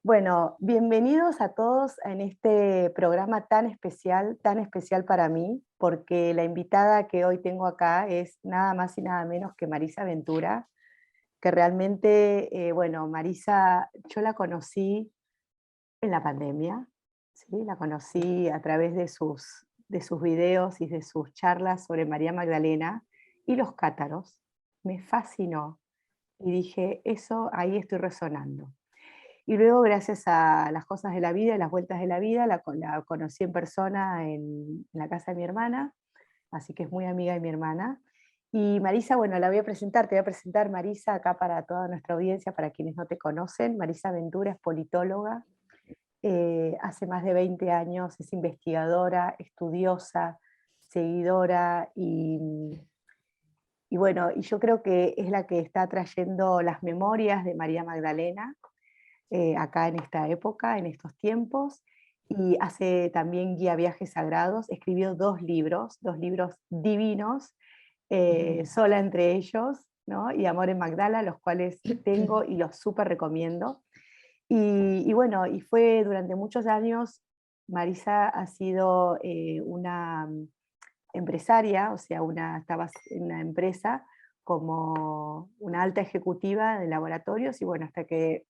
Bueno, bienvenidos a todos en este programa tan especial para mí, porque la invitada que hoy tengo acá es nada más y nada menos que Marisa Ventura, que realmente, bueno, Marisa, yo la conocí en la pandemia, ¿sí? La conocí a través de sus videos y de sus charlas sobre María Magdalena y los cátaros. Me fascinó y dije, eso ahí estoy resonando. Y luego, gracias a las cosas de la vida, las vueltas de la vida, la conocí en persona en la casa de mi hermana, así que es muy amiga de mi hermana. Y Marisa, bueno, la voy a presentar, te voy a presentar Marisa acá para toda nuestra audiencia, para quienes no te conocen. Marisa Ventura es politóloga, hace más de 20 años es investigadora, estudiosa, seguidora y bueno, y yo creo que es la que está trayendo las memorias de María Magdalena acá en esta época, en estos tiempos, y hace también guía viajes sagrados. Escribió dos libros divinos, sola entre ellos, ¿no? Y Amor en Magdala, los cuales tengo y los súper recomiendo. Y bueno, y fue durante muchos años, Marisa ha sido una empresaria, o sea, estaba en una empresa como una alta ejecutiva de laboratorios, y bueno, hasta que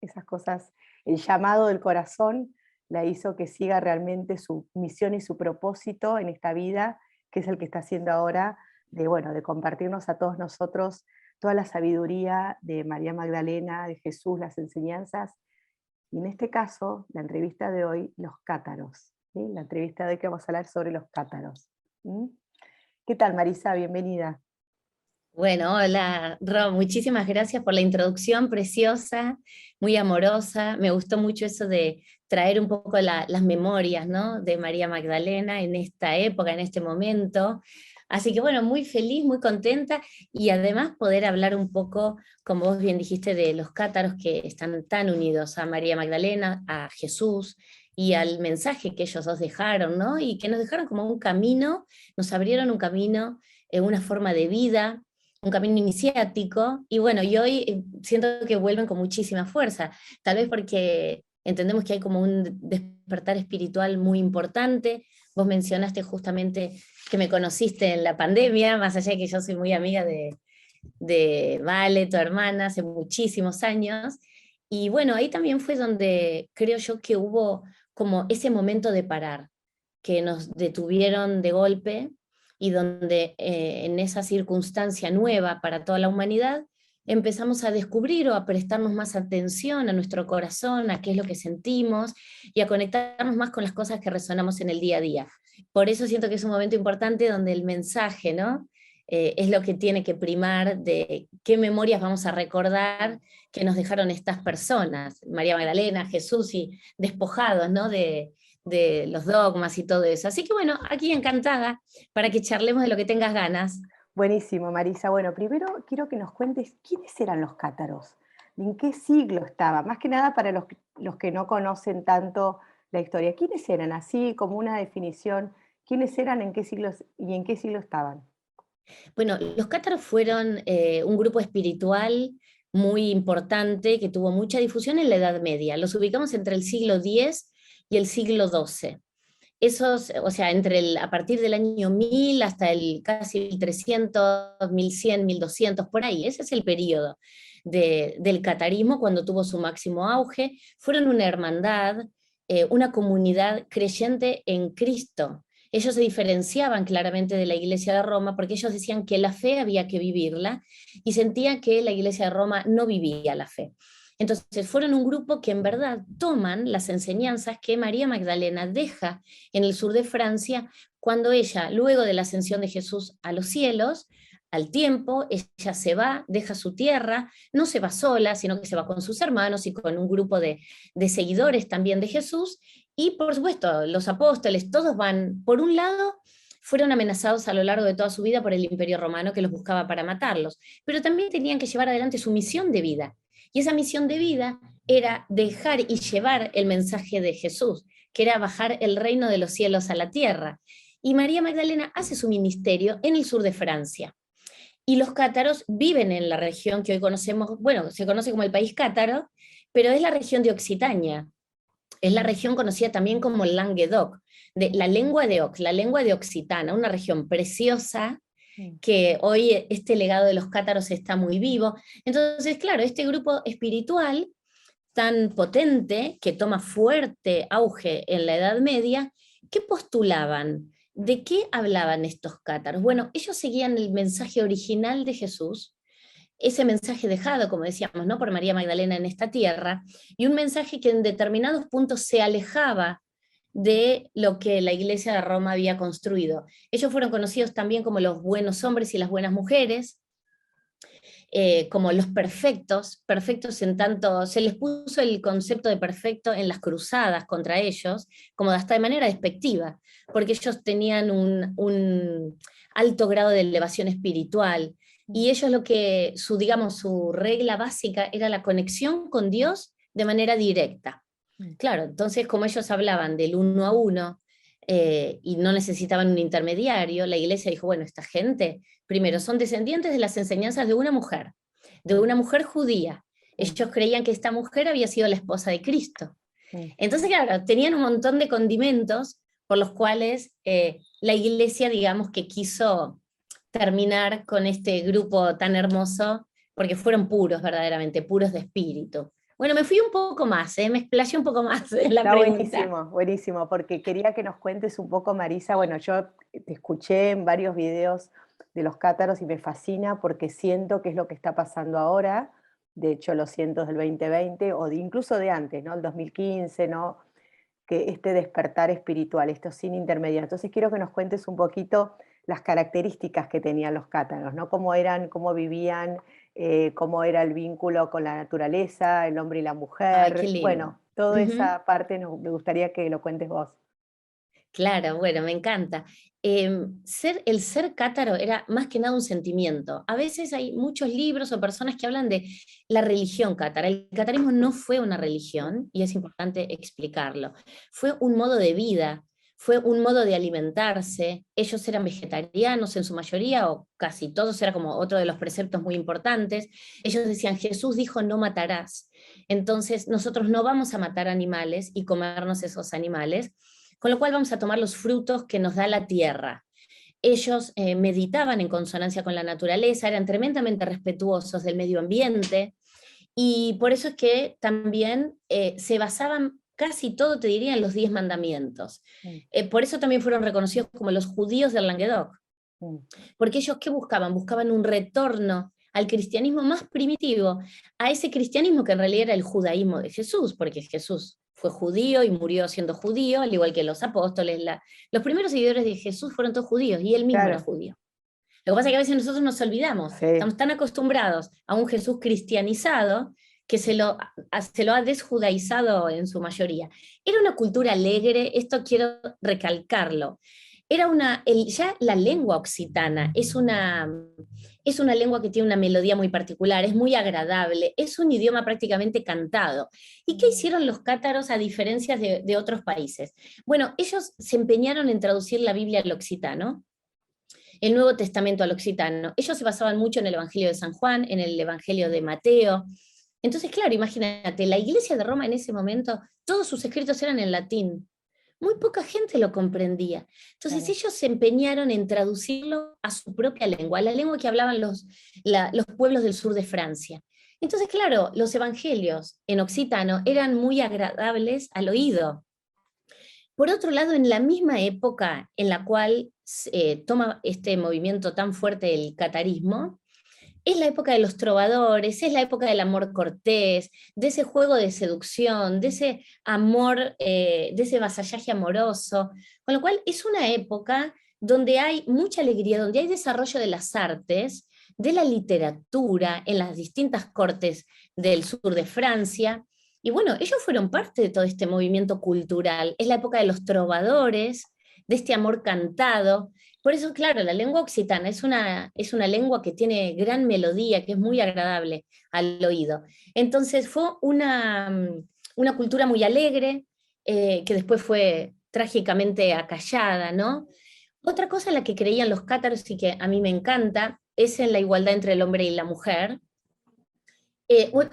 esas cosas, el llamado del corazón la hizo que siga realmente su misión y su propósito en esta vida, que es el que está haciendo ahora, de, bueno, de compartirnos a todos nosotros toda la sabiduría de María Magdalena, de Jesús, las enseñanzas, y en este caso, la entrevista de hoy, los cátaros. ¿Sí? La entrevista de hoy que vamos a hablar sobre los cátaros. ¿Mm? ¿Qué tal, Marisa? Bienvenida. Bueno, hola, Ro, muchísimas gracias por la introducción preciosa, muy amorosa. Me gustó mucho eso de traer un poco las memorias, ¿no? De María Magdalena en esta época, en este momento. Así que bueno, muy feliz, muy contenta y además poder hablar un poco, como vos bien dijiste, de los cátaros que están tan unidos a María Magdalena, a Jesús y al mensaje que ellos nos dejaron, ¿no? Y que nos dejaron como un camino, nos abrieron un camino, una forma de vida, un camino iniciático, y bueno, y hoy siento que vuelven con muchísima fuerza, tal vez porque entendemos que hay como un despertar espiritual muy importante. Vos mencionaste justamente que me conociste en la pandemia, más allá de que yo soy muy amiga de Vale, tu hermana, hace muchísimos años, y bueno, ahí también fue donde creo yo que hubo como ese momento de parar, que nos detuvieron de golpe y donde en esa circunstancia nueva para toda la humanidad empezamos a descubrir o a prestarnos más atención a nuestro corazón, a qué es lo que sentimos y a conectarnos más con las cosas que resonamos en el día a día. Por eso siento que es un momento importante donde el mensaje, ¿no? Es lo que tiene que primar de qué memorias vamos a recordar que nos dejaron estas personas, María Magdalena, Jesús, y despojados, ¿no? De los dogmas y todo eso. Así que bueno, aquí encantada para que charlemos de lo que tengas ganas. Buenísimo, Marisa. Bueno, primero quiero que nos cuentes quiénes eran los cátaros, en qué siglo estaba, más que nada para los que no conocen tanto la historia. ¿Quiénes eran? Así como una definición, ¿quiénes eran, en qué siglos y en qué siglo estaban? Bueno, los cátaros fueron un grupo espiritual muy importante que tuvo mucha difusión en la Edad Media. Los ubicamos entre el siglo X y el siglo XII. Esos, o sea, a partir del año 1000 hasta el casi el 300, 1100, 1200, por ahí, ese es el periodo del catarismo cuando tuvo su máximo auge. Fueron una hermandad, una comunidad creyente en Cristo. Ellos se diferenciaban claramente de la Iglesia de Roma porque ellos decían que la fe había que vivirla y sentían que la Iglesia de Roma no vivía la fe. Entonces fueron un grupo que en verdad toman las enseñanzas que María Magdalena deja en el sur de Francia cuando ella, luego de la ascensión de Jesús a los cielos, al tiempo, ella se va, deja su tierra, no se va sola, sino que se va con sus hermanos y con un grupo de seguidores también de Jesús, y por supuesto, los apóstoles, todos van, por un lado, fueron amenazados a lo largo de toda su vida por el Imperio Romano que los buscaba para matarlos, pero también tenían que llevar adelante su misión de vida. Y esa misión de vida era dejar y llevar el mensaje de Jesús, que era bajar el reino de los cielos a la tierra. Y María Magdalena hace su ministerio en el sur de Francia. Y los cátaros viven en la región que hoy conocemos, bueno, se conoce como el país cátaro, pero es la región de Occitania, es la región conocida también como Languedoc, de la lengua de Oc, la lengua de Occitana, una región preciosa que hoy este legado de los cátaros está muy vivo. Entonces, claro, este grupo espiritual tan potente, que toma fuerte auge en la Edad Media, ¿qué postulaban? ¿De qué hablaban estos cátaros? Bueno, ellos seguían el mensaje original de Jesús, ese mensaje dejado, como decíamos, ¿no?, por María Magdalena en esta tierra, y un mensaje que en determinados puntos se alejaba de lo que la Iglesia de Roma había construido. Ellos fueron conocidos también como los buenos hombres y las buenas mujeres, como los perfectos, perfectos en tanto, se les puso el concepto de perfecto en las cruzadas contra ellos, como hasta de manera despectiva, porque ellos tenían un alto grado de elevación espiritual, y ellos lo que, digamos, su regla básica era la conexión con Dios de manera directa. Claro, entonces como ellos hablaban del uno a uno, y no necesitaban un intermediario, la iglesia dijo, bueno, esta gente, primero, son descendientes de las enseñanzas de una mujer judía. Ellos creían que esta mujer había sido la esposa de Cristo. Entonces, claro, tenían un montón de condimentos por los cuales la iglesia, digamos, que quiso terminar con este grupo tan hermoso, porque fueron puros, verdaderamente, puros de espíritu. Bueno, me fui un poco más, me explayé un poco más en la Está pregunta. buenísimo, buenísimo, porque quería que nos cuentes un poco, Marisa. Bueno, yo te escuché en varios videos de los cátaros y me fascina porque siento que es lo que está pasando ahora. De hecho, lo siento desde el 2020 o incluso de antes, ¿no? El 2015, ¿no? Que este despertar espiritual, esto sin intermediario. Entonces quiero que nos cuentes un poquito las características que tenían los cátaros, ¿no? Cómo eran, cómo vivían, cómo era el vínculo con la naturaleza, el hombre y la Ay, qué mujer. lindo. Bueno, toda Ujú. esa parte me gustaría que lo cuentes vos. Claro, bueno, me encanta. El ser cátaro era más que nada un sentimiento. A veces hay muchos libros o personas que hablan de la religión cátara. El catarismo no fue una religión, y es importante explicarlo. Fue un modo de vida, fue un modo de alimentarse. Ellos eran vegetarianos en su mayoría, o casi todos, era como otro de los preceptos muy importantes. Ellos decían, Jesús dijo, no matarás. Entonces, nosotros no vamos a matar animales y comernos esos animales, con lo cual vamos a tomar los frutos que nos da la tierra. Ellos meditaban en consonancia con la naturaleza, eran tremendamente respetuosos del medio ambiente, y por eso es que también se basaban casi todo, te diría, en los 10 mandamientos. Mm, Por eso también fueron reconocidos como los judíos del Languedoc, mm, porque ellos, ¿qué buscaban? Buscaban un retorno al cristianismo más primitivo, a ese cristianismo que en realidad era el judaísmo de Jesús, porque Jesús fue judío y murió siendo judío, al igual que los apóstoles. Los primeros seguidores de Jesús fueron todos judíos, y él mismo era claro, judío. Lo que pasa es que a veces nosotros nos olvidamos, sí. estamos tan acostumbrados a un Jesús cristianizado que se lo ha desjudaizado en su mayoría. Era una cultura alegre, esto quiero recalcarlo. Ya la lengua occitana es una lengua que tiene una melodía muy particular, es muy agradable, es un idioma prácticamente cantado. ¿Y qué hicieron los cátaros a diferencia de otros países? Bueno, ellos se empeñaron en traducir la Biblia al occitano, el Nuevo Testamento al occitano. Ellos se basaban mucho en el Evangelio de San Juan, en el Evangelio de Mateo. Entonces, claro, imagínate, la Iglesia de Roma en ese momento, todos sus escritos eran en latín. Muy poca gente lo comprendía. Entonces Claro. ellos se empeñaron en traducirlo a su propia lengua, a la lengua que hablaban los pueblos del sur de Francia. Entonces, claro, los evangelios en occitano eran muy agradables al oído. Por otro lado, en la misma época en la cual toma este movimiento tan fuerte el catarismo, es la época de los trovadores, es la época del amor cortés, de ese juego de seducción, de ese amor, de ese vasallaje amoroso, con lo cual es una época donde hay mucha alegría, donde hay desarrollo de las artes, de la literatura en las distintas cortes del sur de Francia. Y bueno, ellos fueron parte de todo este movimiento cultural. Es la época de los trovadores, de este amor cantado. Por eso, claro, la lengua occitana es una lengua que tiene gran melodía, que es muy agradable al oído. Entonces fue una cultura muy alegre, que después fue trágicamente acallada, ¿no? Otra cosa en la que creían los cátaros y que a mí me encanta es en la igualdad entre el hombre y la mujer.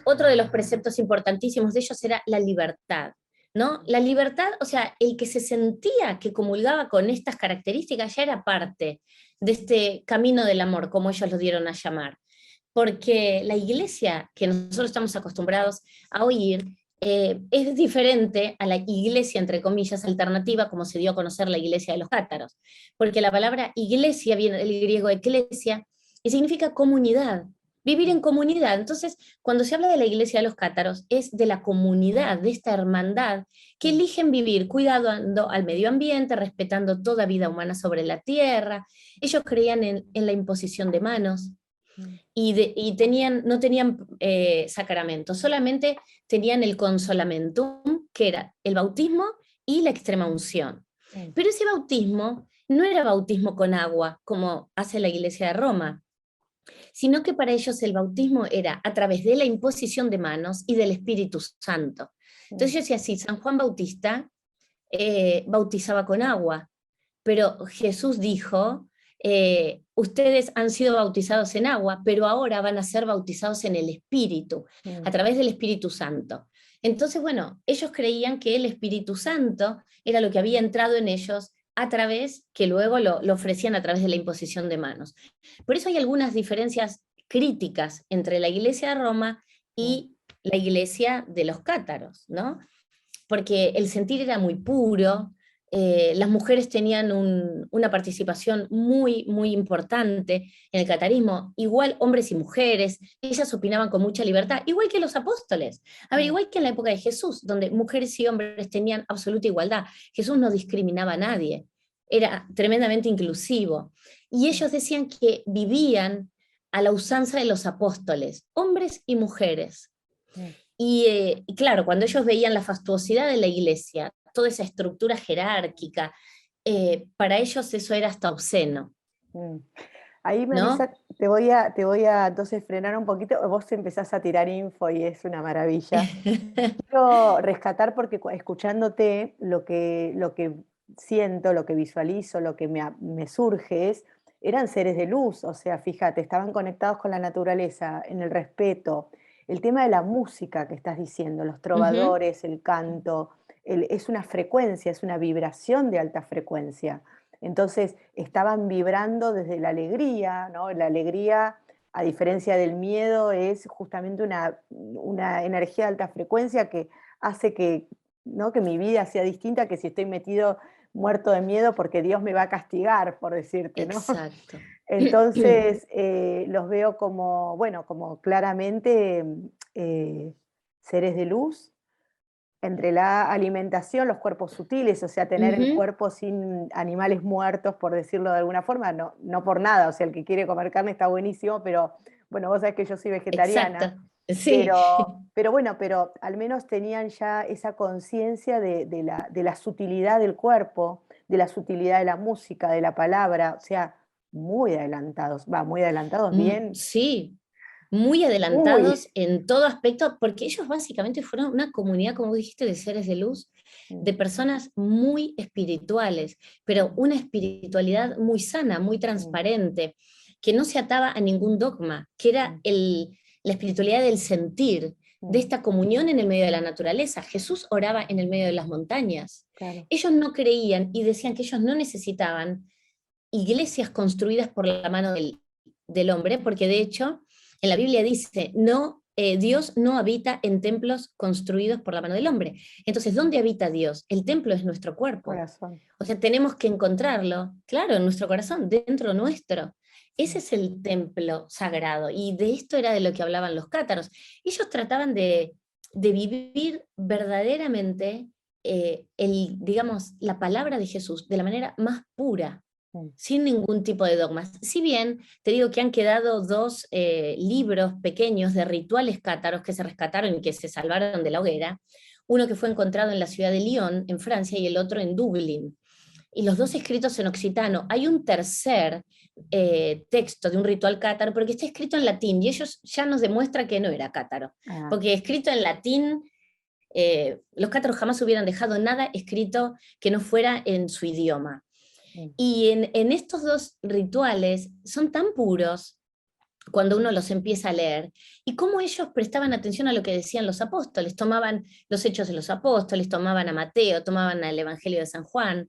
otro de los preceptos importantísimos de ellos era la libertad, ¿no? La libertad, o sea, el que se sentía que comulgaba con estas características ya era parte de este camino del amor, como ellos lo dieron a llamar. Porque la iglesia que nosotros estamos acostumbrados a oír es diferente a la iglesia, entre comillas, alternativa, como se dio a conocer la iglesia de los cátaros. Porque la palabra iglesia viene del griego eclesia y significa comunidad, vivir en comunidad. Entonces, cuando se habla de la iglesia de los cátaros, es de la comunidad, de esta hermandad, que eligen vivir cuidando al medio ambiente, respetando toda vida humana sobre la tierra. Ellos creían en la imposición de manos, y no tenían sacramentos, solamente tenían el consolamentum, que era el bautismo y la extrema unción. Pero ese bautismo no era bautismo con agua, como hace la Iglesia de Roma, sino que para ellos el bautismo era a través de la imposición de manos y del Espíritu Santo. Entonces yo decía así, San Juan Bautista bautizaba con agua, pero Jesús dijo, ustedes han sido bautizados en agua, pero ahora van a ser bautizados en el Espíritu, a través del Espíritu Santo. Entonces, bueno, ellos creían que el Espíritu Santo era lo que había entrado en ellos a través, que luego lo ofrecían a través de la imposición de manos. Por eso hay algunas diferencias críticas entre la Iglesia de Roma y la Iglesia de los cátaros, ¿no? Porque el sentir era muy puro, las mujeres tenían una participación muy, muy importante en el catarismo, igual hombres y mujeres, ellas opinaban con mucha libertad, igual que los apóstoles. A ver, igual que en la época de Jesús, donde mujeres y hombres tenían absoluta igualdad. Jesús no discriminaba a nadie, era tremendamente inclusivo. Y ellos decían que vivían a la usanza de los apóstoles, hombres y mujeres. Y claro, cuando ellos veían la fastuosidad de la iglesia, toda esa estructura jerárquica, para ellos eso era hasta obsceno. Ahí, ¿No? Marisa, te voy a entonces frenar un poquito. Vos empezás a tirar info y es una maravilla. Quiero rescatar porque escuchándote lo que siento, lo que visualizo, lo que me surge eran seres de luz, o sea, fíjate, estaban conectados con la naturaleza, en el respeto. El tema de la música que estás diciendo, los trovadores, el canto, es una frecuencia, es una vibración de alta frecuencia. Entonces estaban vibrando desde la alegría, ¿no? La alegría, a diferencia del miedo, es justamente una energía de alta frecuencia que hace que, ¿no? Que mi vida sea distinta que si estoy metido muerto de miedo porque Dios me va a castigar, por decirte, ¿no? Exacto. Entonces los veo como, bueno, como claramente seres de luz entre la alimentación, los cuerpos sutiles, o sea, tener el cuerpo sin animales muertos, por decirlo de alguna forma, no, no por nada, o sea, el que quiere comer carne está buenísimo, pero bueno, vos sabés que yo soy vegetariana, Exacto. Sí. pero bueno, pero al menos tenían ya esa conciencia de la sutilidad del cuerpo, de la sutilidad de la música, de la palabra, o sea, muy adelantados bien, Sí, muy muy. adelantados en todo aspecto, porque ellos básicamente fueron una comunidad, como dijiste, de seres de luz, de personas muy espirituales, pero una espiritualidad muy sana, muy transparente, que no se ataba a ningún dogma, que era la espiritualidad del sentir, de esta comunión en el medio de la naturaleza. Jesús oraba en el medio de las montañas. Claro. Ellos no creían y decían que ellos no necesitaban iglesias construidas por la mano del hombre, porque de hecho en la Biblia dice, no, Dios no habita en templos construidos por la mano del hombre. Entonces, ¿dónde habita Dios? El templo es nuestro cuerpo. Corazón. O sea, tenemos que encontrarlo, claro, en nuestro corazón, dentro nuestro. Ese es el templo sagrado, y de esto era de lo que hablaban los cátaros. Ellos trataban de vivir verdaderamente digamos, la palabra de Jesús de la manera más pura, sin ningún tipo de dogmas. Si bien te digo que han quedado dos libros pequeños de rituales cátaros que se rescataron y que se salvaron de la hoguera, uno que fue encontrado en la ciudad de Lyon, en Francia, y el otro en Dublín, y los dos escritos en occitano. Hay un tercer texto de un ritual cátaro, porque está escrito en latín, y ellos ya nos demuestran que no era cátaro, porque escrito en latín, los cátaros jamás hubieran dejado nada escrito que no fuera en su idioma. Y en estos dos rituales son tan puros cuando uno los empieza a leer, y cómo ellos prestaban atención a lo que decían los apóstoles, tomaban los Hechos de los Apóstoles, tomaban a Mateo, tomaban al Evangelio de San Juan,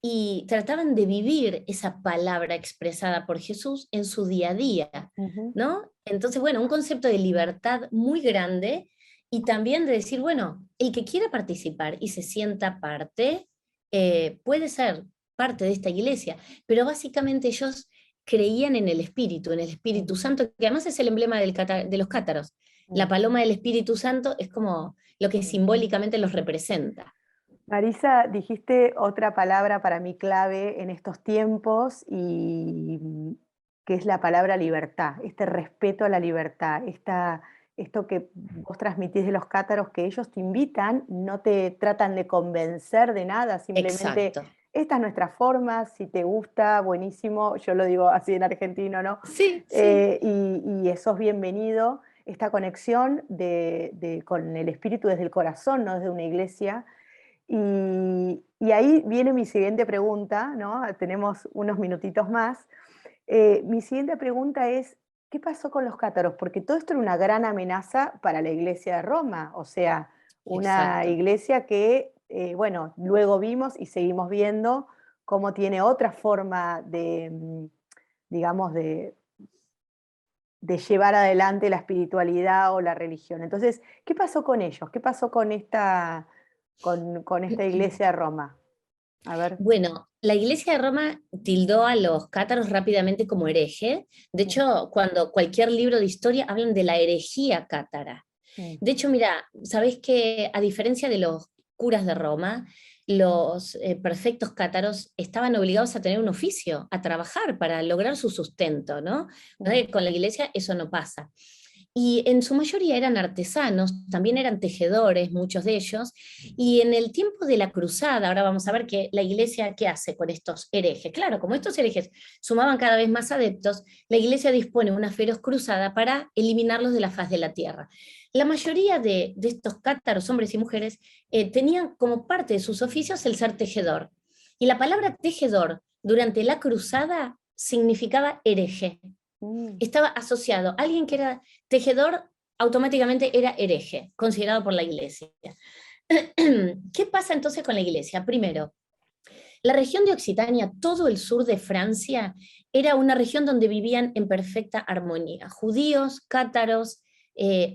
y trataban de vivir esa palabra expresada por Jesús en su día a día, Ujú. ¿no? Entonces, bueno, un concepto de libertad muy grande y también de decir, bueno, el que quiera participar y se sienta parte, puede ser parte de esta iglesia, pero básicamente ellos creían en el Espíritu Ujú. Santo, que además es el emblema de los cátaros. La Mm. paloma del Espíritu Santo es como lo que Sí. simbólicamente los representa. Marisa, dijiste otra palabra para mí clave en estos tiempos y que es la palabra libertad, este respeto a la libertad, esto que vos transmitís de los cátaros, que ellos te invitan, no te tratan de convencer de nada, simplemente Exacto. esta es nuestra forma, si te gusta, buenísimo, yo lo digo así en argentino, ¿no? Sí, sí. Y sos bienvenido, esta conexión con el espíritu desde el corazón, no desde una iglesia. Y ahí viene mi siguiente pregunta, ¿no? Tenemos unos minutitos más. Mi siguiente pregunta es, ¿qué pasó con los cátaros? Porque todo esto era una gran amenaza para la iglesia de Roma, o sea, una Exacto. iglesia que, bueno, luego vimos y seguimos viendo cómo tiene otra forma de, digamos, de llevar adelante la espiritualidad o la religión. Entonces, ¿qué pasó con ellos? ¿Qué pasó con esta iglesia de Roma? A ver. Bueno, la Iglesia de Roma tildó a los cátaros rápidamente como hereje. De Mm, hecho, cuando cualquier libro de historia hablan de la herejía cátara. mm, De hecho, mira, sabés que a diferencia de los curas de Roma, los perfectos cátaros estaban obligados a tener un oficio, a trabajar para lograr su sustento, ¿no? O sea mm, que con la iglesia eso no pasa. Y en su mayoría eran artesanos, también eran tejedores, muchos de ellos, y en el tiempo de la cruzada, ahora vamos a ver que la iglesia, ¿qué hace con estos herejes? Claro, como estos herejes sumaban cada vez más adeptos, la iglesia dispone una feroz cruzada para eliminarlos de la faz de la tierra. La mayoría de estos cátaros, hombres y mujeres, tenían como parte de sus oficios el ser tejedor. Y la palabra tejedor durante la cruzada significaba hereje, mm. estaba asociado. Alguien que era tejedor automáticamente era hereje, considerado por la iglesia. ¿Qué pasa entonces con la iglesia? Primero, la región de Occitania, todo el sur de Francia, era una región donde vivían en perfecta armonía. Judíos, cátaros,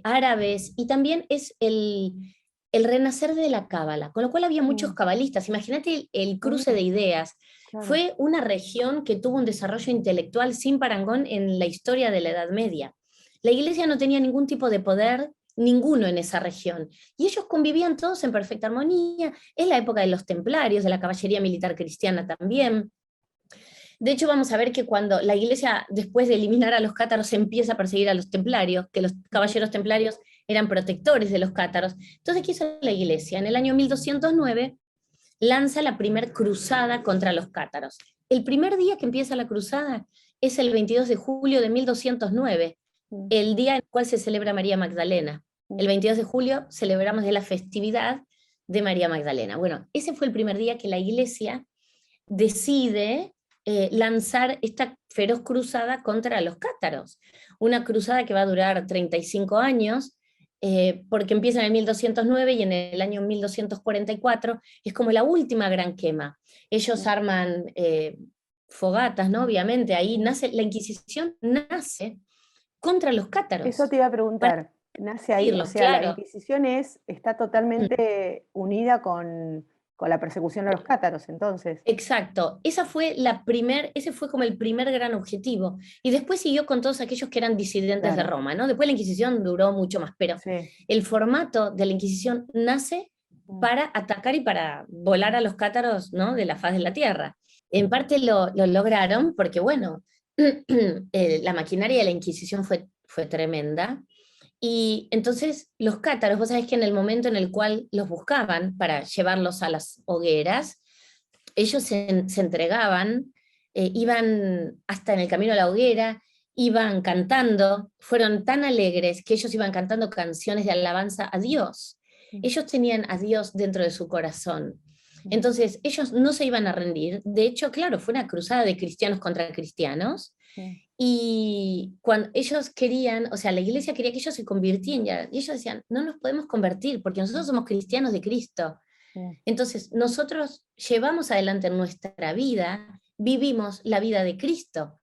árabes, y también es el renacer de la cábala, con lo cual había muchos Mm, cabalistas. Imagínate el cruce mm, de ideas. claro. Fue una región que tuvo un desarrollo intelectual sin parangón en la historia de la Edad Media. La iglesia no tenía ningún tipo de poder, ninguno en esa región, y ellos convivían todos en perfecta armonía. Es la época de los templarios, de la caballería militar cristiana también. De hecho, vamos a ver que cuando la iglesia, después de eliminar a los cátaros, empieza a perseguir a los templarios, que los Ujú. caballeros templarios eran protectores de los cátaros. Entonces, ¿qué hizo la iglesia? En el año 1209 lanza la primera cruzada contra los cátaros. El primer día que empieza la cruzada es el 22 de julio de 1209, Mm, el día en el cual se celebra María Magdalena. mm. El 22 de julio celebramos de la festividad de María Magdalena. Bueno, ese fue el primer día que la iglesia decide lanzar esta feroz cruzada contra los cátaros. Una cruzada que va a durar 35 años, porque empieza en el 1209 y en el año 1244 es como la última gran quema. Ellos Mm, arman fogatas, ¿no? Obviamente, ahí mm. nace, la Inquisición nace contra los Eso cátaros, te iba a para preguntar, nace ahí, o decirlos, sea, la claro. Inquisición está totalmente unida con la persecución a los cátaros, entonces. Exacto, ese fue como el primer gran objetivo. Y después siguió con todos aquellos que eran disidentes de Claro, Roma, ¿no? Después la Inquisición duró mucho más, pero sí. el formato de la Inquisición nace Mm, para atacar y para volar a los cátaros, ¿no? De la faz de la tierra. En parte lo lograron porque, bueno, la maquinaria de la Inquisición fue tremenda. Y entonces los cátaros, vos sabés que en el momento en el cual los buscaban para llevarlos a las hogueras, ellos se entregaban, iban hasta en el camino a la hoguera, iban cantando, fueron tan alegres que ellos iban cantando canciones de alabanza a Dios. mm, Ellos tenían a Dios dentro de su corazón. Entonces, ellos no se iban a rendir. De hecho, claro, fue una cruzada de cristianos contra cristianos. Y cuando ellos querían, o sea, la iglesia quería que ellos se convirtieran, y ellos decían, no nos podemos convertir porque nosotros somos cristianos de Cristo. Entonces, nosotros llevamos adelante nuestra vida, vivimos la vida de Cristo.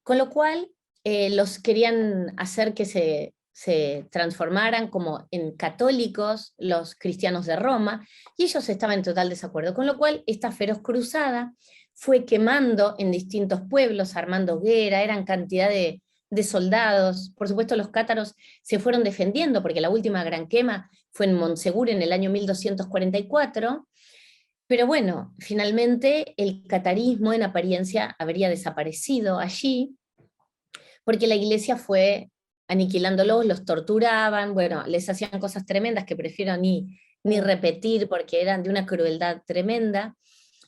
Con lo cual, los querían hacer que se transformaran como en católicos, los cristianos de Roma, y ellos estaban en total desacuerdo. Con lo cual, esta feroz cruzada fue quemando en distintos pueblos, armando hoguera, eran cantidad de soldados. Por supuesto, los cátaros se fueron defendiendo, porque la última gran quema fue en Monsegur en el año 1244, pero bueno, finalmente el catarismo en apariencia habría desaparecido allí, porque la iglesia fue aniquilándolos, los torturaban, bueno, les hacían cosas tremendas que prefiero ni repetir porque eran de una crueldad tremenda.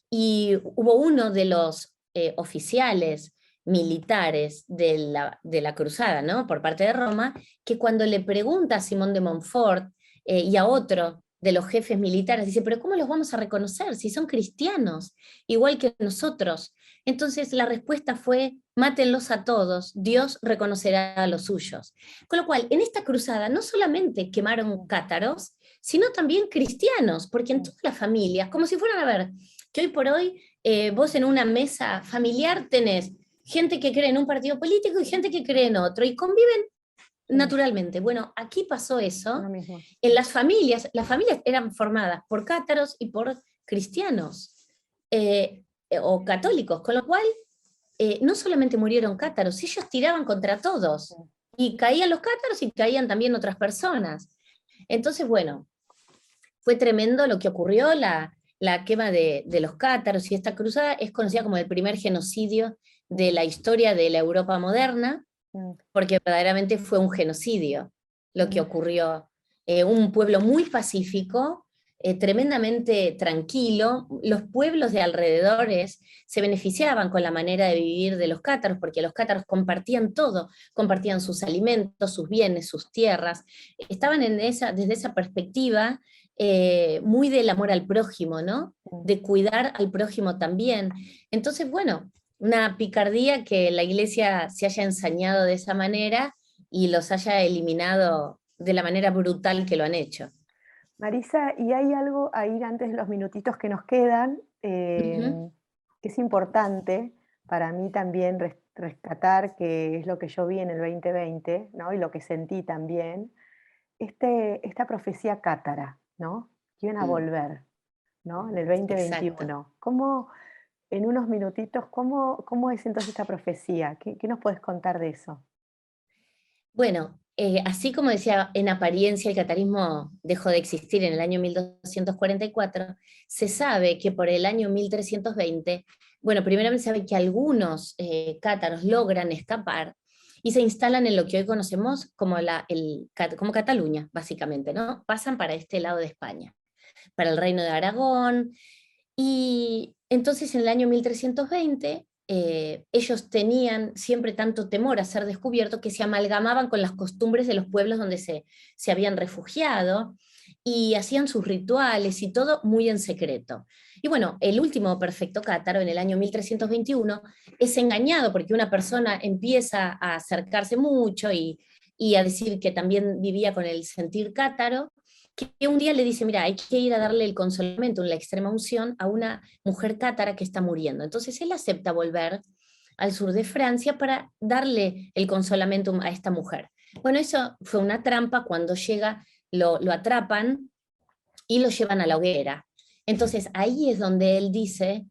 Y hubo uno de los oficiales militares de la cruzada, ¿no? Por parte de Roma, que cuando le pregunta a Simón de Montfort y a otro de los jefes militares, dice, pero ¿cómo los vamos a reconocer si son cristianos, igual que nosotros? Entonces la respuesta fue, mátenlos a todos, Dios reconocerá a los suyos. Con lo cual, en esta cruzada no solamente quemaron cátaros, sino también cristianos, porque en todas las familias, como si fueran a ver, que hoy por hoy vos en una mesa familiar tenés gente que cree en un partido político y gente que cree en otro, y conviven naturalmente. Bueno, aquí pasó eso. En las familias eran formadas por cátaros y por cristianos o católicos, con lo cual no solamente murieron cátaros, ellos tiraban contra todos, y caían los cátaros y caían también otras personas. Entonces, bueno, fue tremendo lo que ocurrió, la quema de los cátaros, y esta cruzada es conocida como el primer genocidio de la historia de la Europa moderna, porque verdaderamente fue un genocidio lo que ocurrió. Un pueblo muy pacífico, tremendamente tranquilo. Los pueblos de alrededores se beneficiaban con la manera de vivir de los cátaros, porque los cátaros compartían todo, compartían sus alimentos, sus bienes, sus tierras. Estaban desde esa perspectiva muy del amor al prójimo, ¿no? De cuidar al prójimo también. Entonces, bueno, una picardía que la iglesia se haya ensañado de esa manera y los haya eliminado de la manera brutal que lo han hecho. Marisa, y hay algo ahí antes de los minutitos que nos quedan, que es importante para mí también rescatar, que es lo que yo vi en el 2020, ¿no? Y lo que sentí también, esta profecía cátara, ¿no? Que iban a volver, ¿no? En el 2021. Exacto. ¿Cómo, en unos minutitos, cómo es entonces esta profecía? ¿Qué nos puedes contar de eso? Bueno, así como decía, en apariencia el catarismo dejó de existir en el año 1244, se sabe que por el año 1320, bueno, primeramente se sabe que algunos cátaros logran escapar y se instalan en lo que hoy conocemos como, como Cataluña, básicamente, ¿no? Pasan para este lado de España, para el reino de Aragón, y entonces en el año 1320 ellos tenían siempre tanto temor a ser descubiertos que se amalgamaban con las costumbres de los pueblos donde se habían refugiado, y hacían sus rituales y todo muy en secreto. Y bueno, el último perfecto cátaro, en el año 1321, es engañado porque una persona empieza a acercarse mucho y a decir que también vivía con el sentir cátaro, que un día le dice, mira, hay que ir a darle el consolamiento, la extrema unción, a una mujer cátara que está muriendo. Entonces él acepta volver al sur de Francia para darle el consolamiento a esta mujer. Bueno, eso fue una trampa. Cuando llega, lo atrapan y lo llevan a la hoguera. Entonces ahí es donde él dice,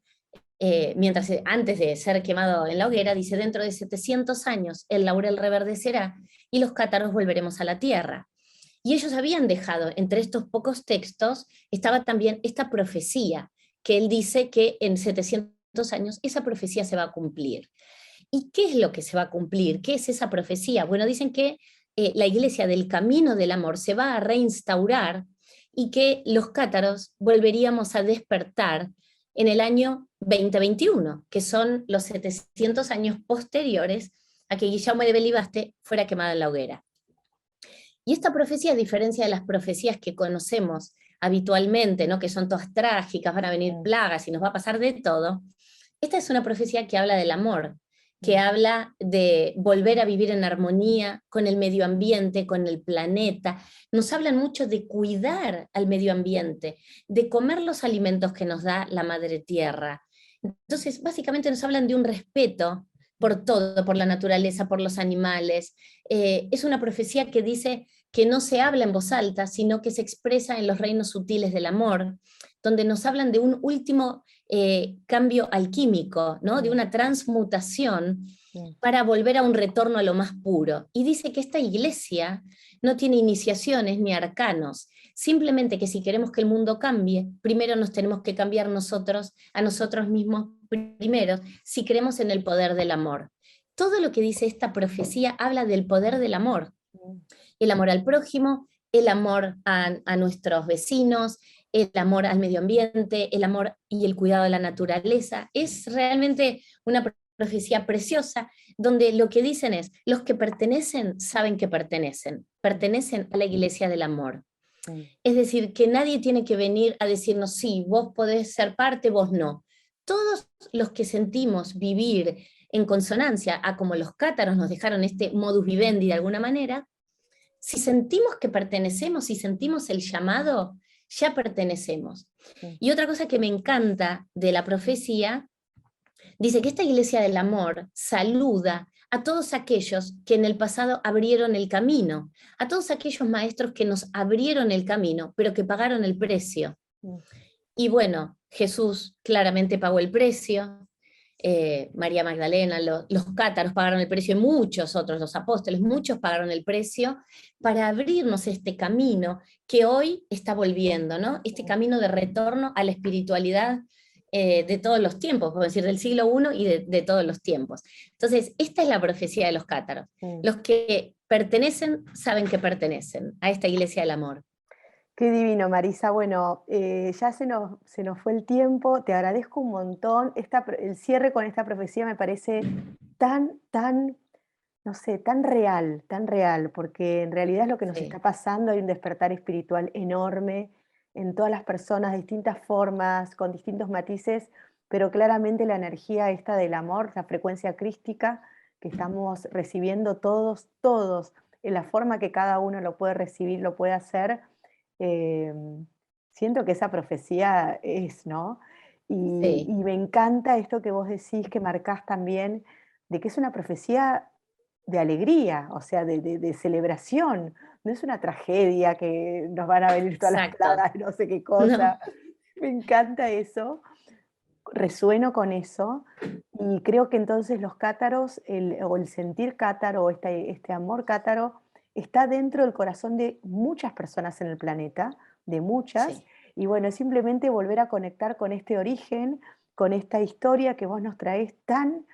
antes de ser quemado en la hoguera, dice, dentro de 700 años el laurel reverdecerá y los cátaros volveremos a la tierra. Y ellos habían dejado, entre estos pocos textos, estaba también esta profecía, que él dice que en 700 años esa profecía se va a cumplir. ¿Y qué es lo que se va a cumplir? ¿Qué es esa profecía? Bueno, dicen que la iglesia del camino del amor se va a reinstaurar y que los cátaros volveríamos a despertar en el año 2021, que son los 700 años posteriores a que Guillermo de Belibaste fuera quemado en la hoguera. Y esta profecía, a diferencia de las profecías que conocemos habitualmente, ¿no? Que son todas trágicas, van a venir Mm, plagas y nos va a pasar de todo. Esta es una profecía que habla del amor, que mm, habla de volver a vivir en armonía con el medio ambiente, con el planeta. Nos hablan mucho de cuidar al medio ambiente, de comer los alimentos que nos da la madre tierra. Entonces, básicamente nos hablan de un respeto por todo, por la naturaleza, por los animales. Es una profecía que dice que no se habla en voz alta, sino que se expresa en los reinos sutiles del amor, donde nos hablan de un último cambio alquímico, ¿no? De mm, una transmutación mm, para volver a un retorno a lo más puro. Y dice que esta iglesia no tiene iniciaciones ni arcanos, simplemente que si queremos que el mundo cambie, primero nos tenemos que cambiar nosotros, a nosotros mismos primero, si creemos en el poder del amor. Todo lo que dice esta profecía habla del poder del amor, mm, el amor al prójimo, el amor a nuestros vecinos, el amor al medio ambiente, el amor y el cuidado de la naturaleza. Es realmente una profecía preciosa donde lo que dicen es, los que pertenecen saben que pertenecen a la iglesia del amor. mm, Es decir, que nadie tiene que venir a decirnos, sí, vos podés ser parte, vos no. Todos los que sentimos vivir en consonancia a como los cátaros nos dejaron este modus vivendi de alguna manera, si sentimos que pertenecemos, si sentimos el llamado, ya pertenecemos. mm, Y otra cosa que me encanta de la profecía, dice que esta iglesia del amor saluda a todos aquellos que en el pasado abrieron el camino, a todos aquellos maestros que nos abrieron el camino, pero que pagaron el precio. mm, Y bueno, Jesús claramente pagó el precio, María Magdalena, los cátaros pagaron el precio y muchos otros, los apóstoles, muchos pagaron el precio para abrirnos este camino que hoy está volviendo, ¿no? Este mm, camino de retorno a la espiritualidad de todos los tiempos, por decir, del siglo I y de todos los tiempos. Entonces, esta es la profecía de los cátaros. mm. Los que pertenecen saben que pertenecen a esta iglesia del amor. Qué divino, Marisa. Bueno, ya se nos fue el tiempo. Te agradezco un montón. El cierre con esta profecía me parece tan, no sé, tan real, porque en realidad es lo que nos está Sí, pasando. Hay un despertar espiritual enorme en todas las personas, de distintas formas, con distintos matices, pero claramente la energía esta del amor, la frecuencia crística que estamos recibiendo todos, en la forma que cada uno lo puede recibir, lo puede hacer. Siento que esa profecía es, ¿no? Y sí, me encanta esto que vos decís, que marcás también, de que es una profecía de alegría, o sea, de celebración. No es una tragedia que nos van a venir todas las exacto. plagas, no sé qué No, cosa. Me encanta eso, resueno con eso, y creo que entonces los cátaros, o el sentir cátaro, o este amor cátaro, está dentro del corazón de muchas personas en el planeta, de muchas, sí. y bueno, es simplemente volver a conectar con este origen, con esta historia que vos nos traés tan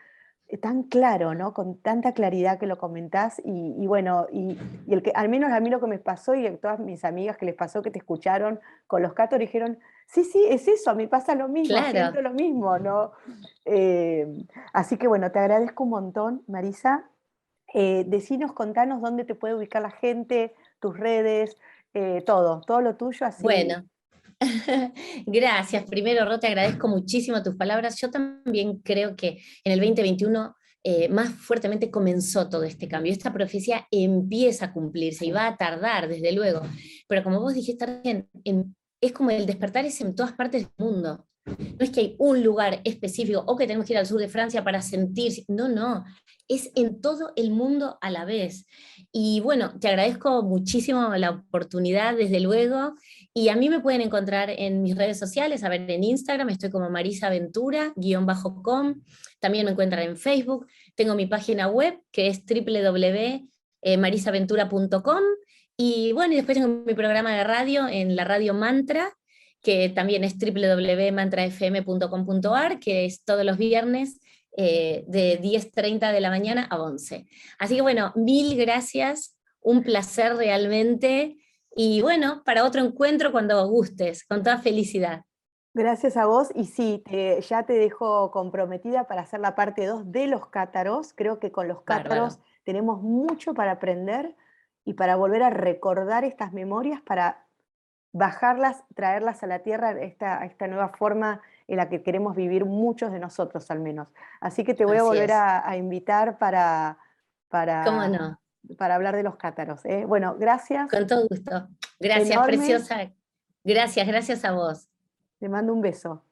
claro, ¿no? Con tanta claridad que lo comentás, y bueno, y el que, al menos a mí lo que me pasó, y a todas mis amigas que les pasó, que te escucharon con los cátaros, dijeron, sí, sí, es eso, a mí pasa lo mismo, siento Claro. lo mismo, ¿no? Eh, Así que bueno, te agradezco un montón, Marisa. Decinos, contanos dónde te puede ubicar la gente, tus redes, todo lo tuyo, así. Bueno, gracias. Primero, Ro, te agradezco muchísimo tus palabras. Yo también creo que en el 2021 más fuertemente comenzó todo este cambio. Esta profecía empieza a cumplirse y Sí, va a tardar, desde luego. Pero como vos dijiste recién, es como el despertar es en todas partes del mundo. No es que hay un lugar específico o que tenemos que ir al sur de Francia para sentir, no, no, es en todo el mundo a la vez. Y bueno, te agradezco muchísimo la oportunidad, desde luego, y a mí me pueden encontrar en mis redes sociales, a ver, en Instagram estoy como Marisa Ventura, _com, también me encuentran en Facebook, tengo mi página web que es www.marisaventura.com, y bueno, y después tengo mi programa de radio en la radio Mantra, que también es www.mantrafm.com.ar, que es todos los viernes de 10:30 de la mañana a 11. Así que bueno, mil gracias, un placer realmente, y bueno, para otro encuentro cuando gustes, con toda felicidad. gracias a vos. Y sí, ya te dejo comprometida para hacer la parte 2 de los cátaros. Creo que con los cátaros Bárbaro. tenemos mucho para aprender y para volver a recordar estas memorias, para bajarlas, traerlas a la tierra, a esta nueva forma en la que queremos vivir muchos de nosotros al menos. Así que te voy a Así volver es. a invitar ¿Cómo para, no? para hablar de los cátaros. ¿Eh? Bueno, gracias Con todo gusto. Gracias, enorme, preciosa. Gracias, gracias a vos. te mando un beso.